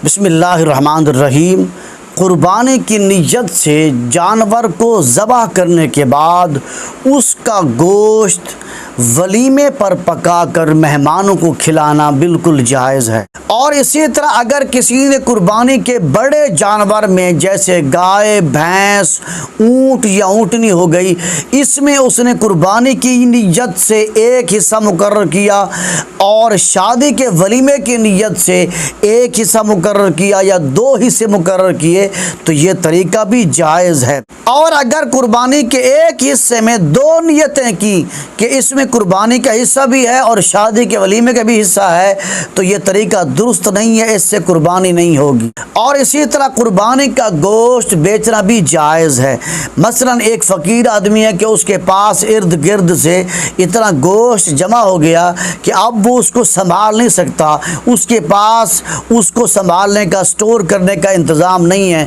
بسم اللہ الرحمن الرحیم۔ قربانی کی نیت سے جانور کو ذبح کرنے کے بعد اس کا گوشت ولیمے پر پکا کر مہمانوں کو کھلانا بالکل جائز ہے۔ اور اسی طرح اگر کسی نے قربانی کے بڑے جانور میں جیسے گائے، بھینس، اونٹ یا اونٹنی ہو گئی، اس میں اس نے قربانی کی نیت سے ایک حصہ مقرر کیا اور شادی کے ولیمے کی نیت سے ایک حصہ مقرر کیا یا دو حصے مقرر کیے تو یہ طریقہ بھی جائز ہے۔ اور اگر قربانی کے ایک حصے میں دو نیتیں کی کہ اس میں قربانی کا حصہ بھی ہے اور شادی کے ولیمے کا بھی حصہ ہے تو یہ طریقہ درست نہیں ہے، اس سے قربانی نہیں ہوگی۔ اور اسی طرح قربانی کا گوشت بیچنا بھی جائز ہے۔ مثلا ایک فقیر آدمی ہے کہ اس کے پاس ارد گرد سے اتنا گوشت جمع ہو گیا کہ اب وہ اس کو سنبھال نہیں سکتا، اس کے پاس اس کو سنبھالنے کا، سٹور کرنے کا انتظام نہیں ہے،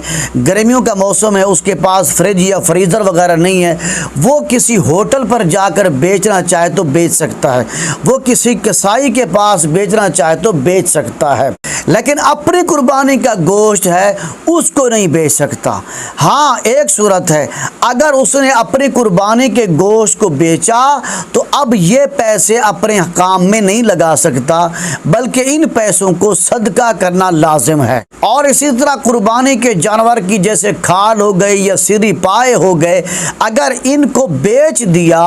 گرمیوں کا موسم ہے، اس کے پاس فریج یا فریزر وغیرہ نہیں ہے، وہ کسی ہوٹل پر جا کر بیچنا چاہے تو بیچ سکتا ہے، وہ کسی کسائی کے پاس بیچنا چاہے تو بیچ سکتا ہے، لیکن اپنی قربانی کا گوشت ہے اس کو نہیں بیچ سکتا۔ ہاں ایک صورت ہے، اگر اس نے اپنی قربانی کے گوشت کو بیچا تو اب یہ پیسے اپنے کام میں نہیں لگا سکتا بلکہ ان پیسوں کو صدقہ کرنا لازم ہے۔ اور اسی طرح قربانی کے جانور کی جیسے کھال ہو گئی یا سری پائے ہو گئے، اگر ان کو بیچ دیا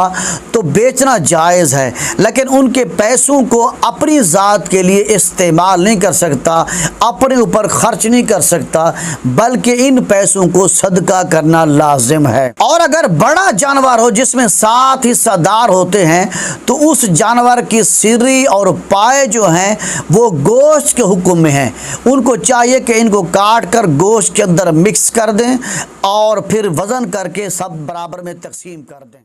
تو بیچنا جائز ہے، لیکن ان کے پیسوں کو اپنی ذات کے لیے استعمال نہیں کر سکتا، اپنے اوپر خرچ نہیں کر سکتا بلکہ ان پیسوں کو صدقہ کرنا لازم ہے۔ اور اگر بڑا جانور ہو جس میں 7 حصہ دار ہوتے ہیں تو اس جانور کی سری اور پائے جو ہیں وہ گوشت کے حکم میں ہیں، ان کو چاہیے کہ ان کو کاٹ کر گوشت کے اندر مکس کر دیں اور پھر وزن کر کے سب برابر میں تقسیم کر دیں۔